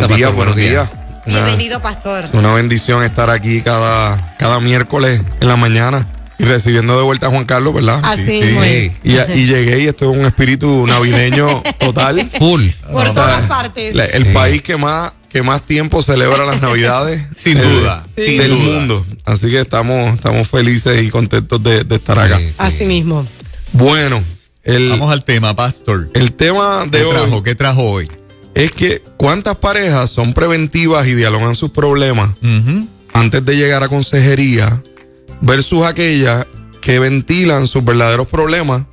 Buenos días. Bienvenido, pastor. Una bendición estar aquí cada miércoles en la mañana y recibiendo de vuelta a Juan Carlos, ¿verdad? Así Y llegué y esto es un espíritu navideño total. Full. Por todas partes. El país que más tiempo celebra las Navidades. Sin duda. Del mundo. Así que estamos felices y contentos de estar acá. Así mismo. Bueno. Vamos al tema, pastor. El tema de hoy. ¿Qué trajo hoy? Es que cuántas parejas son preventivas y dialogan sus problemas antes de llegar a consejería versus aquellas que ventilan sus verdaderos problemas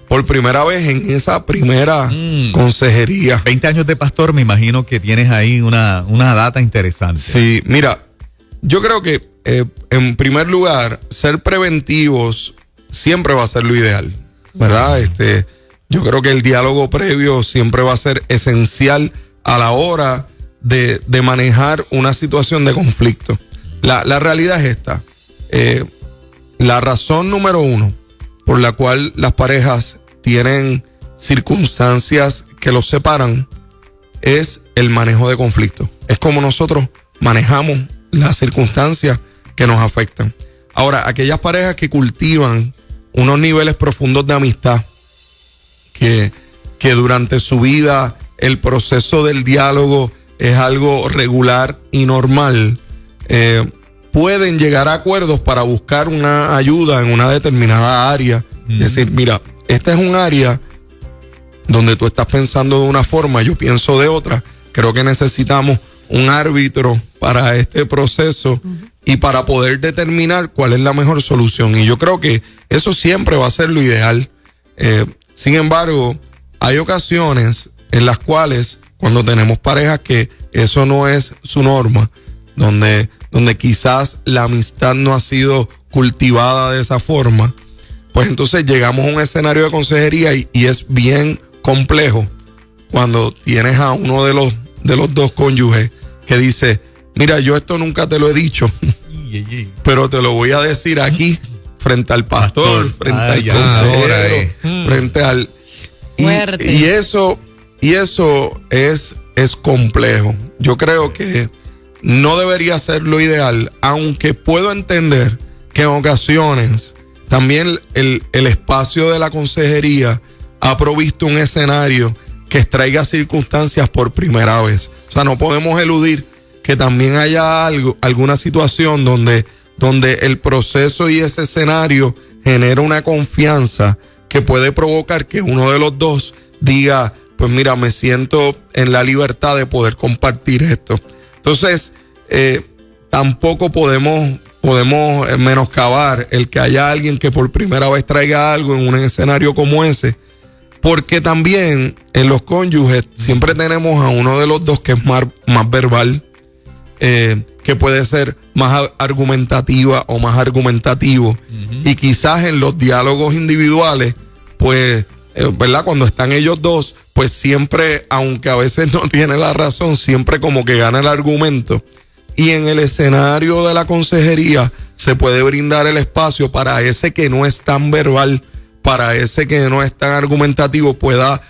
por primera vez en esa primera consejería. 20 años de pastor, me imagino que tienes ahí una data interesante. Sí, mira, yo creo que en primer lugar, ser preventivos siempre va a ser lo ideal, ¿verdad? Yo creo que el diálogo previo siempre va a ser esencial a la hora de manejar una situación de conflicto. La realidad es esta. La razón número uno por la cual las parejas tienen circunstancias que los separan es el manejo de conflicto. Es como nosotros manejamos las circunstancias que nos afectan. Ahora, aquellas parejas que cultivan unos niveles profundos de amistad, que durante su vida el proceso del diálogo es algo regular y normal, pueden llegar a acuerdos para buscar una ayuda en una determinada área. Es decir, mira, esta es un área donde tú estás pensando de una forma, yo pienso de otra. Creo que necesitamos un árbitro para este proceso y para poder determinar cuál es la mejor solución. Y yo creo que eso siempre va a ser lo ideal. Sin embargo, hay ocasiones en las cuales cuando tenemos parejas que eso no es su norma, donde quizás la amistad no ha sido cultivada de esa forma, pues entonces llegamos a un escenario de consejería y es bien complejo cuando tienes a uno de los dos cónyuges que dice, mira, yo esto nunca te lo he dicho, pero te lo voy a decir aquí frente al pastor, frente al consejero, frente al... Y eso es complejo. Yo creo que no debería ser lo ideal, aunque puedo entender que en ocasiones también el espacio de la consejería ha provisto un escenario que extraiga circunstancias por primera vez. O sea, no podemos eludir que también haya alguna situación donde el proceso y ese escenario genera una confianza que puede provocar que uno de los dos diga, pues mira, me siento en la libertad de poder compartir esto. Entonces, tampoco podemos menoscabar el que haya alguien que por primera vez traiga algo en un escenario como ese, porque también en los cónyuges siempre tenemos a uno de los dos que es más verbal, que puede ser más argumentativa o más argumentativo, y quizás en los diálogos individuales, pues, ¿verdad? Cuando están ellos dos, pues siempre, aunque a veces no tiene la razón, siempre como que gana el argumento. Y en el escenario de la consejería se puede brindar el espacio para ese que no es tan verbal, para ese que no es tan argumentativo, pueda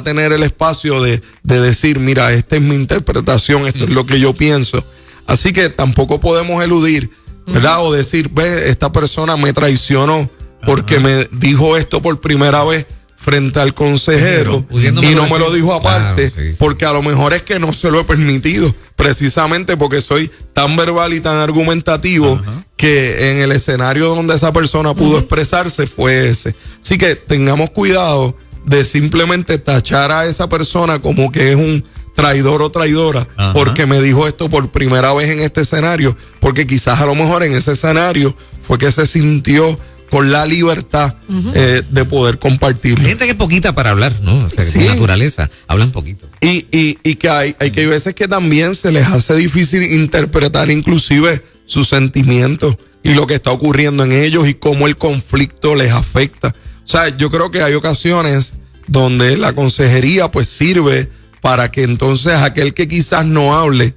tener el espacio de decir, mira, esta es mi interpretación, esto es lo que yo pienso. Así que tampoco podemos eludir, ¿verdad? O decir, ve, esta persona me traicionó porque me dijo esto por primera vez frente al consejero y no me lo dijo aparte, porque a lo mejor es que no se lo he permitido, precisamente porque soy tan verbal y tan argumentativo que en el escenario donde esa persona pudo expresarse fue ese. Así que tengamos cuidado de simplemente tachar a esa persona como que es un traidor o traidora porque me dijo esto por primera vez en este escenario, porque quizás a lo mejor en ese escenario fue que se sintió con la libertad de poder compartirlo. Hay gente que es poquita para hablar, ¿no? O sea, sí. Con naturaleza, hablan poquito. Y que hay veces que también se les hace difícil interpretar inclusive sus sentimientos y lo que está ocurriendo en ellos y cómo el conflicto les afecta. O sea, yo creo que hay ocasiones donde la consejería pues sirve para que entonces aquel que quizás no hable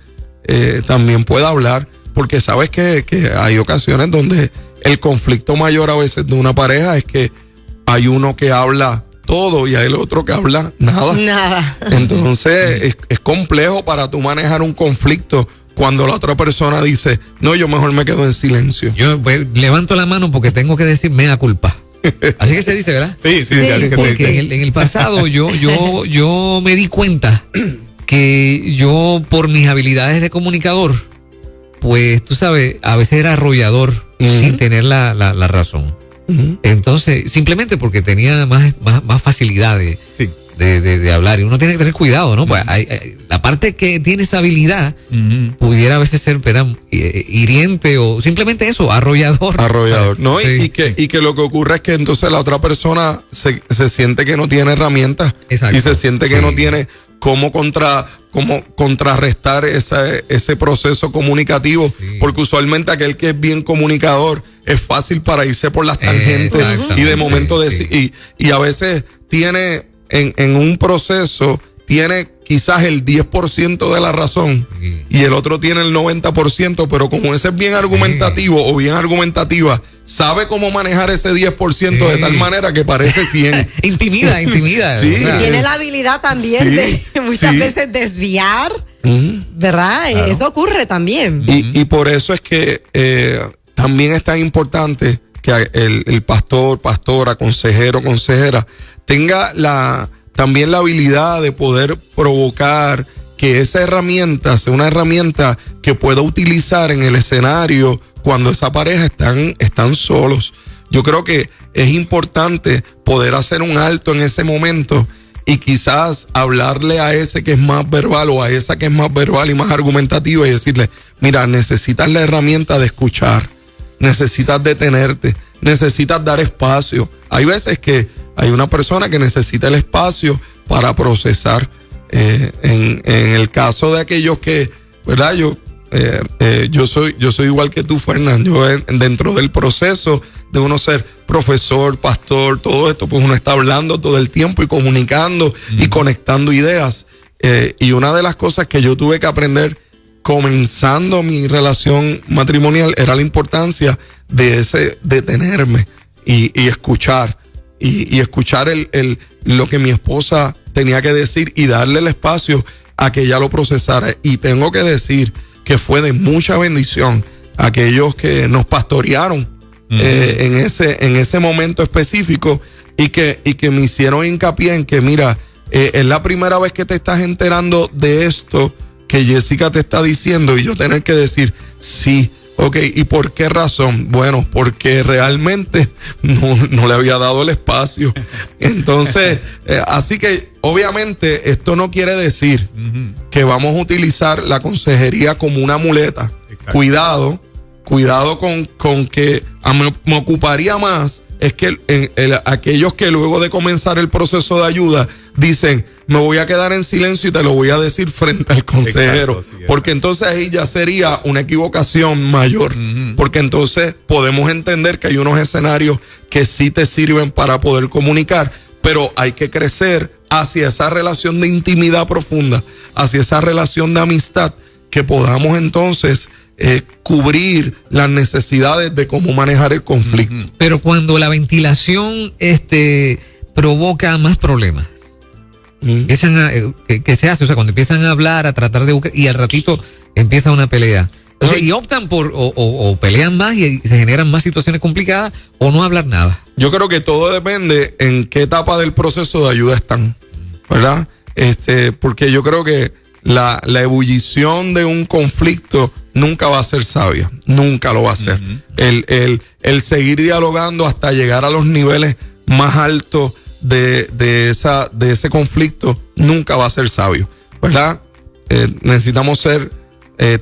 también pueda hablar, porque sabes que hay ocasiones donde el conflicto mayor a veces de una pareja es que hay uno que habla todo y hay el otro que habla nada. Nada. Entonces es complejo para tú manejar un conflicto cuando la otra persona dice, no, yo mejor me quedo en silencio. Yo levanto la mano porque tengo que decir mea culpa. Así que se dice, ¿verdad? Sí. Porque en el pasado yo me di cuenta que yo, por mis habilidades de comunicador, pues tú sabes, a veces era arrollador sin tener la razón. Entonces, simplemente porque tenía más facilidad de hablar. Y uno tiene que tener cuidado, ¿no? Pues la parte que tiene esa habilidad pudiera a veces ser hiriente o simplemente eso, arrollador. Arrollador, ¿no? Sí, y que lo que ocurre es que entonces la otra persona se siente que no tiene herramientas. Exacto. Y se siente que no tiene cómo contrarrestar ese proceso comunicativo. Sí. Porque usualmente aquel que es bien comunicador es fácil para irse por las tangentes y de momento decir, y a veces tiene en un proceso tiene quizás el 10% de la razón y el otro tiene el 90%, pero como ese es bien argumentativo o bien argumentativa, sabe cómo manejar ese 10% de tal manera que parece 100. Intimida. Sí. Tiene la habilidad también de muchas veces desviar, ¿verdad? Claro. Eso ocurre también. Y por eso es que también es tan importante que el pastor, pastora, consejero, consejera tenga también la habilidad de poder provocar que esa herramienta sea una herramienta que pueda utilizar en el escenario cuando esa pareja están solos. Yo creo que es importante poder hacer un alto en ese momento y quizás hablarle a ese que es más verbal o a esa que es más verbal y más argumentativa y decirle, mira, necesitas la herramienta de escuchar, necesitas detenerte, necesitas dar espacio. Hay veces que hay una persona que necesita el espacio para procesar. En el caso de aquellos que, ¿verdad? Yo soy igual que tú, Fernán. Yo dentro del proceso de uno ser profesor, pastor, todo esto, pues uno está hablando todo el tiempo y comunicando y conectando ideas. Y una de las cosas que yo tuve que aprender comenzando mi relación matrimonial era la importancia de ese detenerme y escuchar. Y escuchar lo que mi esposa tenía que decir y darle el espacio a que ella lo procesara. Y tengo que decir que fue de mucha bendición a aquellos que nos pastorearon en ese momento específico y que me hicieron hincapié en que, mira, es la primera vez que te estás enterando de esto que Jessica te está diciendo, y yo tener que decir, sí. Ok, ¿y por qué razón? Bueno, porque realmente no le había dado el espacio. Entonces, así que obviamente esto no quiere decir que vamos a utilizar la consejería como una muleta. Exacto. Cuidado con que me ocuparía más es que aquellos que luego de comenzar el proceso de ayuda dicen, me voy a quedar en silencio y te lo voy a decir frente al consejero. Exacto, porque entonces ahí ya sería una equivocación mayor. Porque entonces podemos entender que hay unos escenarios que sí te sirven para poder comunicar, pero hay que crecer hacia esa relación de intimidad profunda, hacia esa relación de amistad, que podamos entonces cubrir las necesidades de cómo manejar el conflicto. Pero cuando la ventilación provoca más problemas, ¿qué se hace? O sea, cuando empiezan a hablar, a tratar de buscar, y al ratito empieza una pelea. Entonces, y optan por, o pelean más y se generan más situaciones complicadas, o no hablar nada. Yo creo que todo depende en qué etapa del proceso de ayuda están, ¿verdad? Porque yo creo que la ebullición de un conflicto nunca va a ser sabia, nunca lo va a ser. El seguir dialogando hasta llegar a los niveles más altos de ese conflicto nunca va a ser sabio, ¿verdad? Necesitamos ser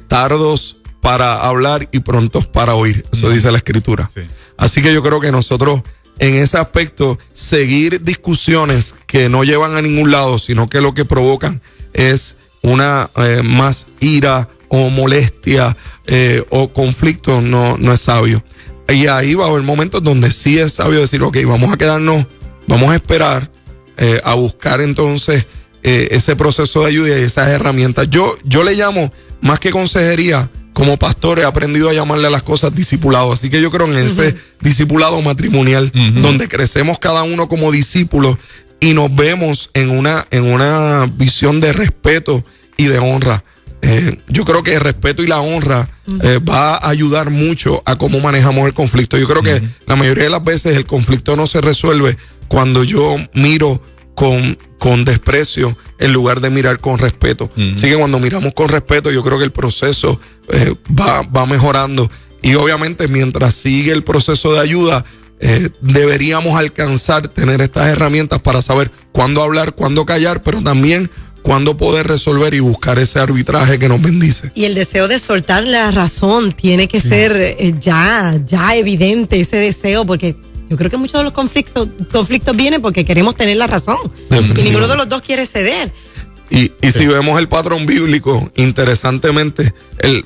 tardos para hablar y prontos para oír, eso dice la escritura. Sí. Así que yo creo que nosotros en ese aspecto, seguir discusiones que no llevan a ningún lado, sino que lo que provocan es una más ira o molestia o conflicto, no es sabio. Y ahí va a haber momentos donde sí es sabio decir, ok, vamos a quedarnos, vamos a esperar a buscar entonces ese proceso de ayuda y esas herramientas. Yo le llamo, más que consejería, como pastor he aprendido a llamarle a las cosas discipulado. Así que yo creo en ese discipulado matrimonial, donde crecemos cada uno como discípulos y nos vemos en una visión de respeto y de honra. Yo creo que el respeto y la honra va a ayudar mucho a cómo manejamos el conflicto. Yo creo que la mayoría de las veces el conflicto no se resuelve cuando yo miro con desprecio en lugar de mirar con respeto. Así que cuando miramos con respeto, yo creo que el proceso va mejorando. Y obviamente mientras sigue el proceso de ayuda, deberíamos alcanzar, tener estas herramientas para saber cuándo hablar, cuándo callar, pero también cuándo poder resolver y buscar ese arbitraje que nos bendice. Y el deseo de soltar la razón tiene que ser ya evidente, ese deseo, porque yo creo que muchos de los conflictos vienen porque queremos tener la razón y ninguno de los dos quiere ceder. Y si vemos el patrón bíblico, interesantemente,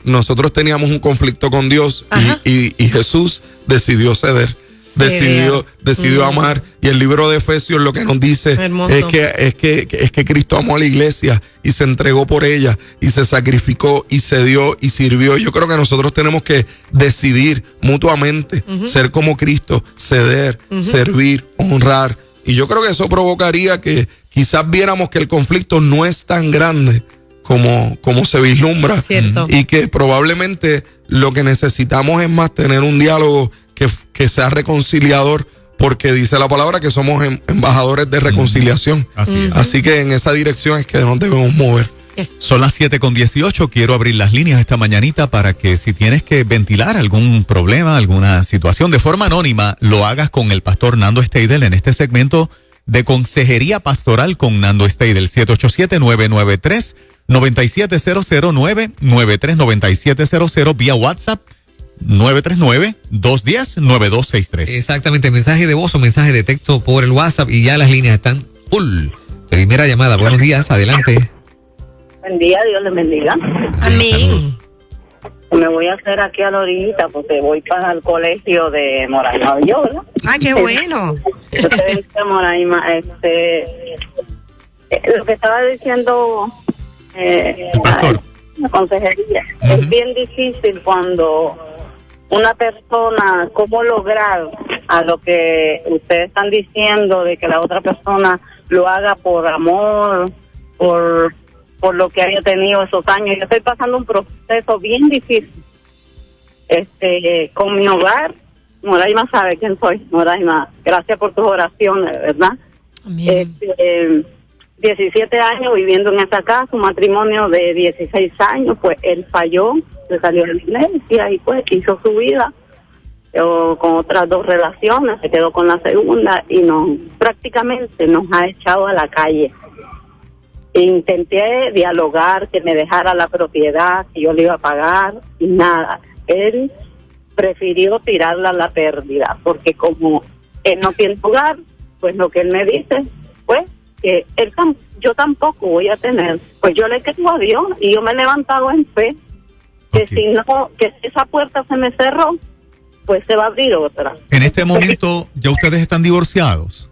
nosotros teníamos un conflicto con Dios y Jesús decidió ceder. Decidió amar, y el libro de Efesios lo que nos dice es que Cristo amó a la iglesia y se entregó por ella y se sacrificó y se dio y sirvió. Yo creo que nosotros tenemos que decidir mutuamente ser como Cristo, ceder, servir, honrar, y yo creo que eso provocaría que quizás viéramos que el conflicto no es tan grande como se vislumbra. Cierto. Y que probablemente lo que necesitamos es más tener un diálogo que sea reconciliador, porque dice la palabra que somos embajadores de reconciliación. Así que en esa dirección es que nos debemos mover. Son las 7:18. Quiero abrir las líneas esta mañanita para que si tienes que ventilar algún problema, alguna situación de forma anónima, lo hagas con el pastor Nando Steidel en este segmento de Consejería Pastoral con Nando Steidel. 787-993-9700, 993-9700 vía WhatsApp 939-210-9263. Exactamente, mensaje de voz o mensaje de texto por el WhatsApp y ya las líneas están full. Primera llamada, buenos días, adelante. Buen día, Dios les bendiga. Amén. Me voy a hacer aquí a la orillita porque voy para el colegio de Moraima, ¿verdad? Ah, qué bueno. Ustedes de Moraima, lo que estaba diciendo la consejería, es bien difícil cuando una persona, cómo lograr a lo que ustedes están diciendo de que la otra persona lo haga por amor, por lo que haya tenido esos años. Yo estoy pasando un proceso bien difícil con mi hogar. Moraima sabe quién soy. Moraima, gracias por tus oraciones, ¿verdad? Amén. 17 años viviendo en esa casa, un matrimonio de 16 años, pues él falló, se salió de la iglesia y pues hizo su vida con otras 2 relaciones, se quedó con la segunda y prácticamente nos ha echado a la calle. Intenté dialogar, que me dejara la propiedad, que yo le iba a pagar, y nada. Él prefirió tirarla a la pérdida, porque como él no tiene hogar, pues lo que él me dice, pues, que yo tampoco voy a tener. Pues yo le creo a Dios, y yo me he levantado en fe, que si esa puerta se me cerró, pues se va a abrir otra. En este momento, ¿ya ustedes están divorciados?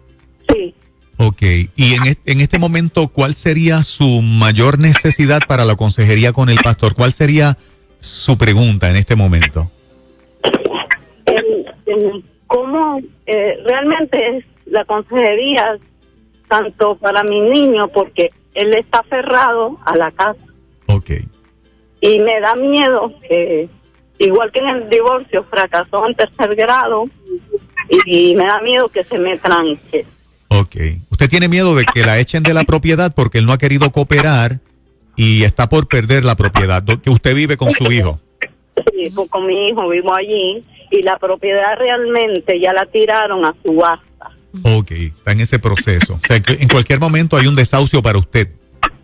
Sí. Ok, y en este momento, ¿cuál sería su mayor necesidad para la consejería con el pastor? ¿Cuál sería su pregunta en este momento? ¿Cómo realmente es la consejería tanto para mi niño, porque él está aferrado a la casa? Ok. Y me da miedo que, igual que en el divorcio, fracasó en 3er grado, y me da miedo que se me tranque. Ok. ¿Usted tiene miedo de que la echen de la propiedad porque él no ha querido cooperar y está por perder la propiedad? Que usted vive con su hijo. Sí, pues con mi hijo vivo allí, y la propiedad realmente ya la tiraron a subasta. Ok, está en ese proceso. O sea, que en cualquier momento hay un desahucio para usted.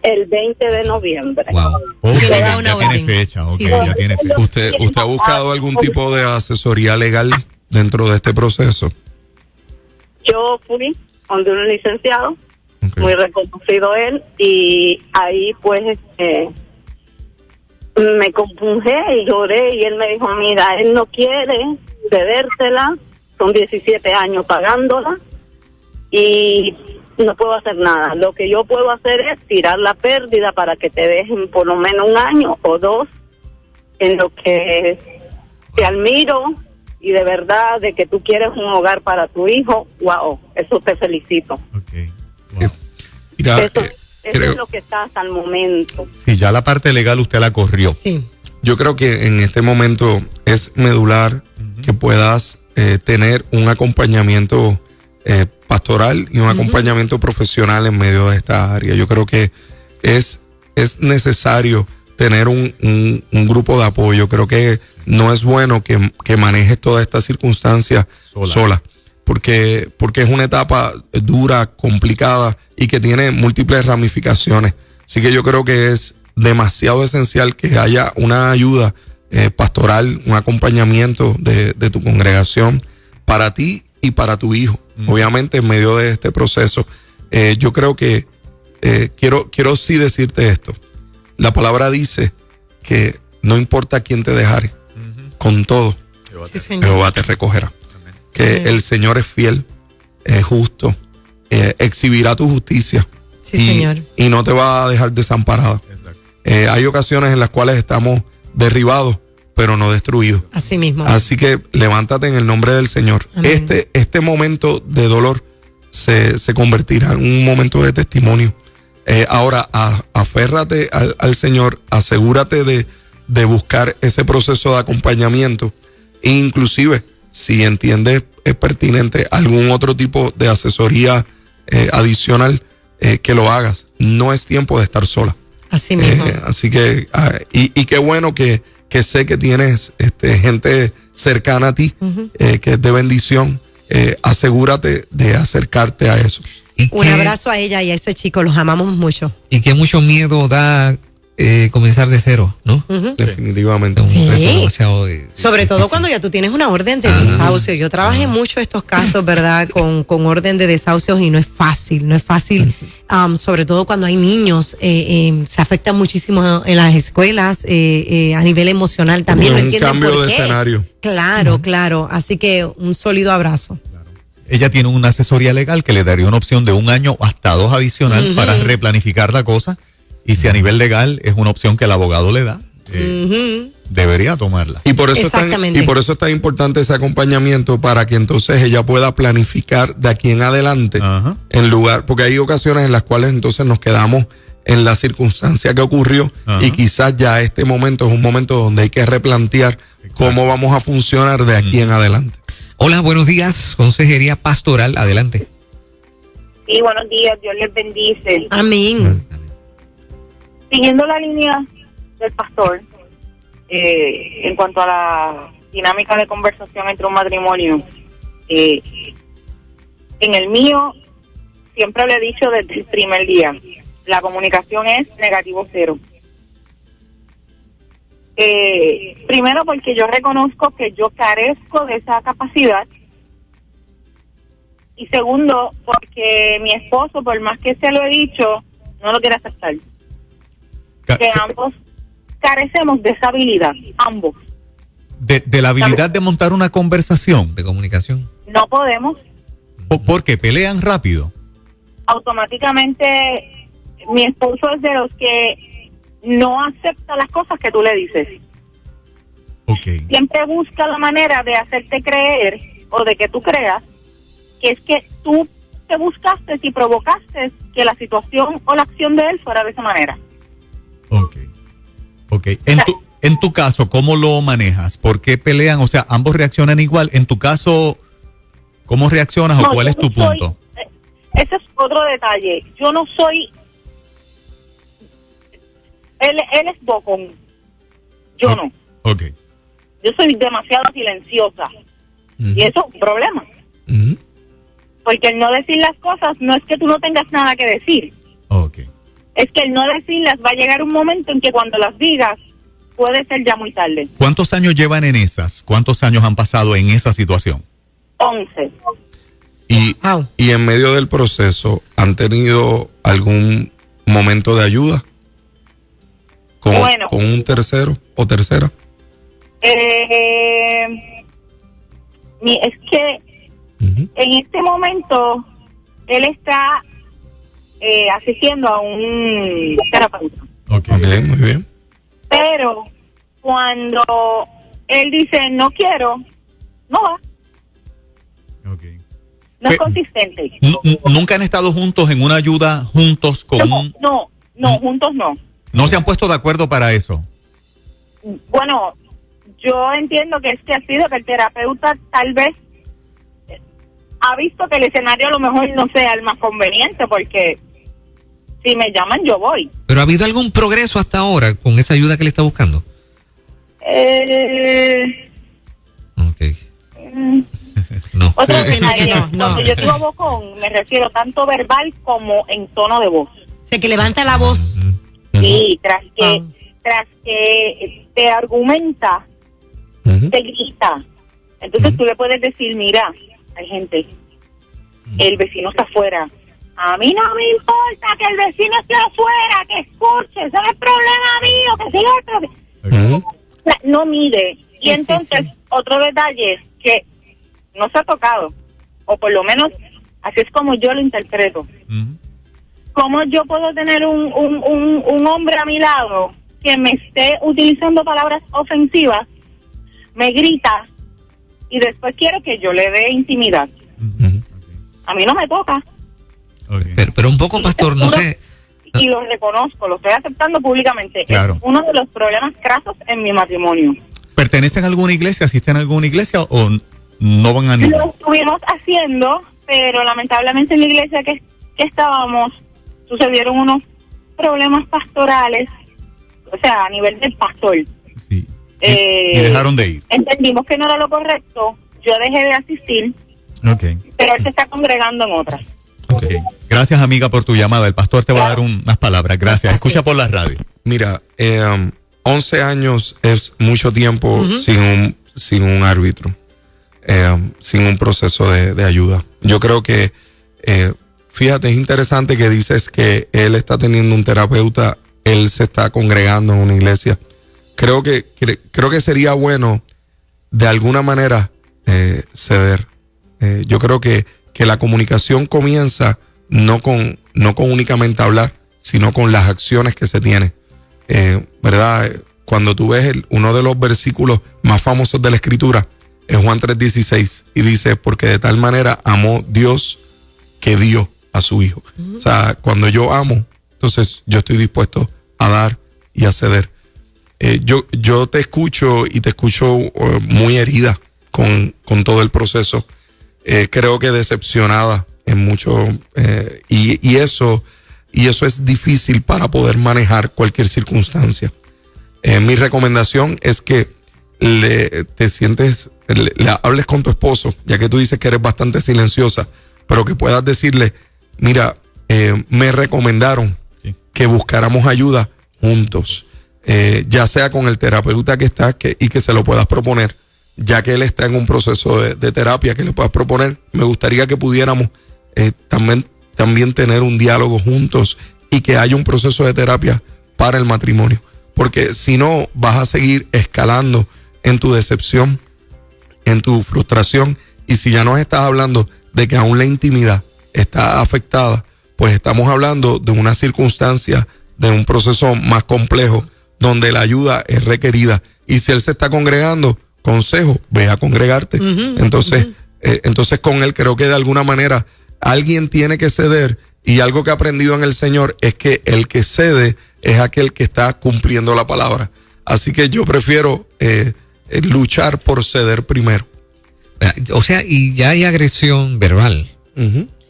El 20 de noviembre. Wow. Y le da Ya una tiene orden. fecha. Ok, Sí, ya tiene fecha. ¿Usted ha buscado algún tipo de asesoría legal dentro de este proceso? Yo fui donde un licenciado, Okay. muy reconocido él, y ahí pues me compungé y lloré, y él me dijo, mira, él no quiere cedérsela, son 17 años pagándola y no puedo hacer nada. Lo que yo puedo hacer es tirar la pérdida para que te dejen por lo menos 1 año o 2, en lo que te admiro, y de verdad de que tú quieres un hogar para tu hijo. Wow, eso te felicito. Ok. Mira, Eso creo, es lo que está hasta el momento. Si ya la parte legal usted la corrió. Sí. yo creo que en este momento es medular que puedas tener un acompañamiento pastoral y un acompañamiento profesional en medio de esta área. Yo creo que es necesario tener un grupo de apoyo. Creo que no es bueno que manejes toda esta circunstancia sola. Porque es una etapa dura, complicada y que tiene múltiples ramificaciones. Así que yo creo que es demasiado esencial que haya una ayuda pastoral, un acompañamiento de tu congregación para ti y para tu hijo. Obviamente en medio de este proceso, yo creo que quiero sí decirte esto. La palabra dice que no importa quién te dejare, con todo, Sí, señor. Jehová te recogerá. Que el Señor es fiel, es justo, exhibirá tu justicia. Sí, señor. Y no te va a dejar desamparada. Hay ocasiones en las cuales estamos derribados, pero no destruidos. Así mismo. Así que levántate en el nombre del Señor. Amén. Este momento de dolor se convertirá en un momento de testimonio. Ahora, aférrate al Señor, asegúrate de buscar ese proceso de acompañamiento. E inclusive, si entiendes es pertinente algún otro tipo de asesoría adicional, que lo hagas. No es tiempo de estar sola. Así mismo. Así que, y qué bueno que sé que tienes gente cercana a ti, que es de bendición. Asegúrate de acercarte a eso. Y Un abrazo a ella y a ese chico, los amamos mucho. Y que mucho miedo da comenzar de cero, ¿no? Definitivamente. Es un Sí. reto demasiado Sobre todo difícil. cuando ya tú tienes una orden de desahucio. Yo trabajé mucho estos casos, ¿verdad? Con orden de desahucios y no es fácil, sobre todo cuando hay niños, se afecta muchísimo en las escuelas, a nivel emocional también. No Un entienden cambio por de qué. escenario. Claro, claro. Así que un sólido abrazo. Ella tiene una asesoría legal que le daría una opción de 1 año hasta 2 adicional para replanificar la cosa. Y si a nivel legal es una opción que el abogado le da, debería tomarla. Y por eso Exactamente. es tan importante ese acompañamiento para que entonces ella pueda planificar de aquí en adelante Ajá. en lugar, porque hay ocasiones en las cuales entonces nos quedamos en la circunstancia que ocurrió Ajá. y quizás ya este momento es un momento donde hay que replantear cómo vamos a funcionar de aquí en adelante. Hola, buenos días. Consejería Pastoral, adelante. Sí, buenos días, Dios les bendice. Amén. Siguiendo la línea del pastor, en cuanto a la dinámica de conversación entre un matrimonio, en el mío siempre le he dicho desde el primer día, la comunicación es -0. Primero porque yo reconozco que yo carezco de esa capacidad, y segundo porque mi esposo, por más que se lo he dicho, no lo quiere aceptar. Que ambos carecemos de esa habilidad, ambos. De la habilidad de montar una conversación. De comunicación. No podemos. Porque pelean rápido. Automáticamente, mi esposo es de los que no acepta las cosas que tú le dices. Ok. Siempre busca la manera de hacerte creer, o de que tú creas, que es que tú te buscaste y provocaste que la situación o la acción de él fuera de esa manera. Ok. En tu caso, ¿cómo lo manejas? ¿Por qué pelean? O sea, ambos reaccionan igual. En tu caso, ¿cómo reaccionas o cuál yo es tu no soy- punto? Ese es otro detalle. Yo no soy... Él es bocón. Yo no. Ok. Yo soy demasiado silenciosa. Y eso es un problema. Ujú. Porque el no decir las cosas no es que tú no tengas nada que decir. Ok. Es que el no decirlas va a llegar un momento en que cuando las digas puede ser ya muy tarde. ¿Cuántos años llevan en esas? ¿Cuántos años han pasado en esa situación? 11. Wow. Y en medio del proceso, ¿han tenido algún momento de ayuda? Bueno. ¿Con un tercero o tercera? Es que Ujú. en este momento él está asistiendo a un terapeuta. Ok. Ok, muy bien. Pero cuando él dice no quiero, no va. Ok. No es consistente. ¿Nunca han estado juntos en una ayuda, juntos con No, juntos no. ¿No se han puesto de acuerdo para eso? Bueno, yo entiendo que es que ha sido que el terapeuta tal vez ha visto que el escenario a lo mejor no sea el más conveniente, porque si me llaman yo voy. ¿Pero ha habido algún progreso hasta ahora con esa ayuda que le está buscando? Okay. No. Otro Sí, detalle, no. cuando yo digo bocón, me refiero tanto verbal como en tono de voz. Se que levanta la voz. Sí, tras que te argumenta, te grita. Entonces tú le puedes decir, mira, hay gente, el vecino está afuera. A mí no me importa que el vecino esté afuera, que escuche, eso no es problema mío, que siga el no mide. Y entonces, otro detalle es que no se ha tocado, o por lo menos así es como yo lo interpreto. ¿Cómo yo puedo tener un hombre a mi lado que me esté utilizando palabras ofensivas, me grita y después quiere que yo le dé intimidad? A mí no me toca. Pero un poco, pastor, no sé. Y lo reconozco, lo estoy aceptando públicamente. Claro. Es uno de los problemas crasos en mi matrimonio. ¿Pertenecen a alguna iglesia? ¿Asisten a alguna iglesia o no van a ninguna? Lo estuvimos haciendo, pero lamentablemente en la iglesia que estábamos sucedieron unos problemas pastorales, o sea, a nivel del pastor. Sí. Y dejaron de ir. Entendimos que no era lo correcto, yo dejé de asistir, pero él se está congregando en otras. Gracias, amiga, por tu llamada. El pastor te va a dar unas palabras. Gracias. Escucha por la radio. Mira, 11 años es mucho tiempo sin un árbitro, sin un proceso de ayuda. Yo creo que, fíjate, es interesante que dices que él está teniendo un terapeuta, él se está congregando en una iglesia. Creo que sería bueno, de alguna manera, ceder. Yo creo que la comunicación comienza no con únicamente hablar, sino con las acciones que se tienen. ¿Verdad? Cuando tú ves uno de los versículos más famosos de la Escritura, es Juan 3:16, y dice, porque de tal manera amó Dios que dio a su Hijo. O sea, cuando yo amo, entonces yo estoy dispuesto a dar y a ceder. Yo te escucho y te escucho muy herida con todo el proceso. Creo que decepcionada en mucho, y eso es difícil para poder manejar cualquier circunstancia. Mi recomendación es que le hables con tu esposo, ya que tú dices que eres bastante silenciosa, pero que puedas decirle, mira, me recomendaron que buscáramos ayuda juntos, ya sea con el terapeuta que está y que se lo puedas proponer. Ya que él está en un proceso de terapia, que le puedas proponer, me gustaría que pudiéramos también tener un diálogo juntos y que haya un proceso de terapia para el matrimonio. Porque si no, vas a seguir escalando en tu decepción, en tu frustración, y si ya nos estás hablando de que aún la intimidad está afectada, pues estamos hablando de una circunstancia, de un proceso más complejo, donde la ayuda es requerida. Y si él se está congregando, consejo, ve a congregarte. Entonces con él creo que de alguna manera alguien tiene que ceder, y algo que he aprendido en el Señor es que el que cede es aquel que está cumpliendo la palabra. Así que yo prefiero luchar por ceder primero. O sea, y ya hay agresión verbal,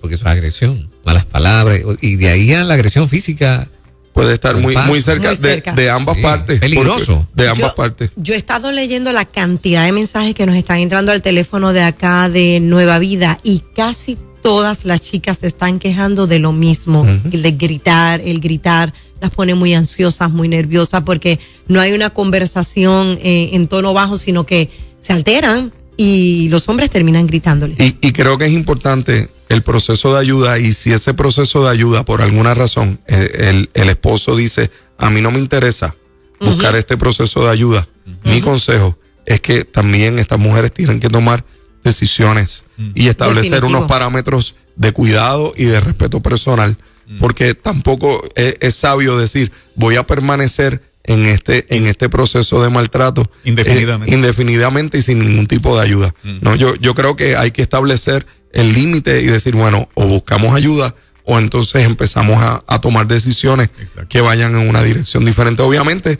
porque eso es agresión, malas palabras, y de ahí a la agresión física. Puede estar muy cerca, de ambas partes. Peligroso. De ambas partes. Yo he estado leyendo la cantidad de mensajes que nos están entrando al teléfono de acá de Nueva Vida, y casi todas las chicas se están quejando de lo mismo. El gritar las pone muy ansiosas, muy nerviosas, porque no hay una conversación en tono bajo, sino que se alteran y los hombres terminan gritándoles. Y creo que es importante el proceso de ayuda, y si ese proceso de ayuda por alguna razón el esposo dice, a mí no me interesa buscar este proceso de ayuda, mi consejo es que también estas mujeres tienen que tomar decisiones y establecer unos parámetros de cuidado y de respeto personal, porque tampoco es sabio decir, voy a permanecer en este proceso de maltrato indefinidamente y sin ningún tipo de ayuda. No, yo creo que hay que establecer el límite y decir, bueno, o buscamos ayuda o entonces empezamos a tomar decisiones que vayan en una dirección diferente. Obviamente,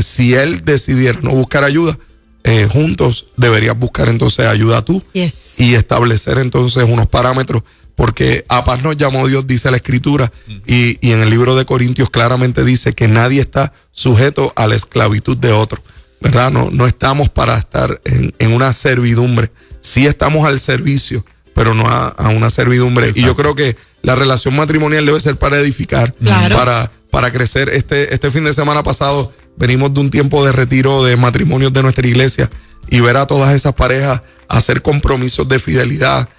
si él decidiera no buscar ayuda, juntos deberías buscar entonces ayuda tú y establecer entonces unos parámetros, porque a paz nos llamó Dios, dice la Escritura, y en el libro de Corintios claramente dice que nadie está sujeto a la esclavitud de otro, ¿verdad? No estamos para estar en una servidumbre, sí estamos al servicio, pero no a una servidumbre. Exacto. Y yo creo que la relación matrimonial debe ser para edificar, para crecer. Este fin de semana pasado venimos de un tiempo de retiro de matrimonios de nuestra iglesia y ver a todas esas parejas hacer compromisos de fidelidad,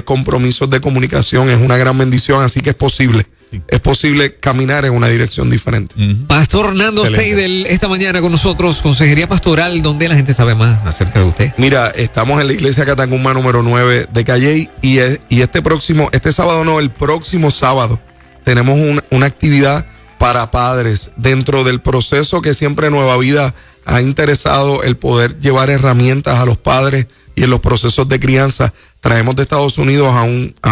compromisos de comunicación es una gran bendición, así que es posible. Es posible caminar en una dirección diferente. Pastor Nando Steidel, esta mañana con nosotros, Consejería Pastoral, donde la gente sabe más acerca de usted. Mira, estamos en la iglesia Catacumba número 9 de Calley y el próximo sábado tenemos una actividad para padres dentro del proceso que siempre Nueva Vida ha interesado, el poder llevar herramientas a los padres y en los procesos de crianza. Traemos de Estados Unidos a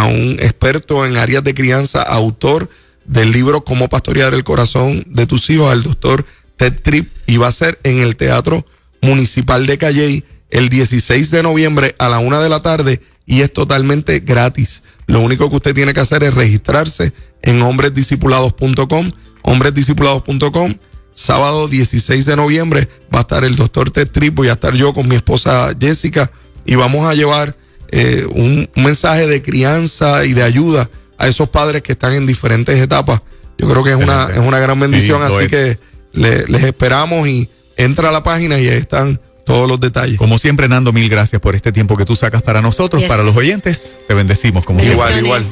un experto en áreas de crianza, autor del libro Cómo pastorear el corazón de tus hijos, al doctor Ted Tripp, y va a ser en el Teatro Municipal de Calley el 16 de noviembre a la 1 p.m. y es totalmente gratis. Lo único que usted tiene que hacer es registrarse en hombresdiscipulados.com, hombresdiscipulados.com. Sábado 16 de noviembre va a estar el doctor Ted Tripp, voy a estar yo con mi esposa Jessica y vamos a llevar un mensaje de crianza y de ayuda a esos padres que están en diferentes etapas. Yo creo que es una gran bendición, así que les esperamos y entra a la página y ahí están todos los detalles. Como siempre, Nando, mil gracias por este tiempo que tú sacas para nosotros, para los oyentes. Te bendecimos como igual.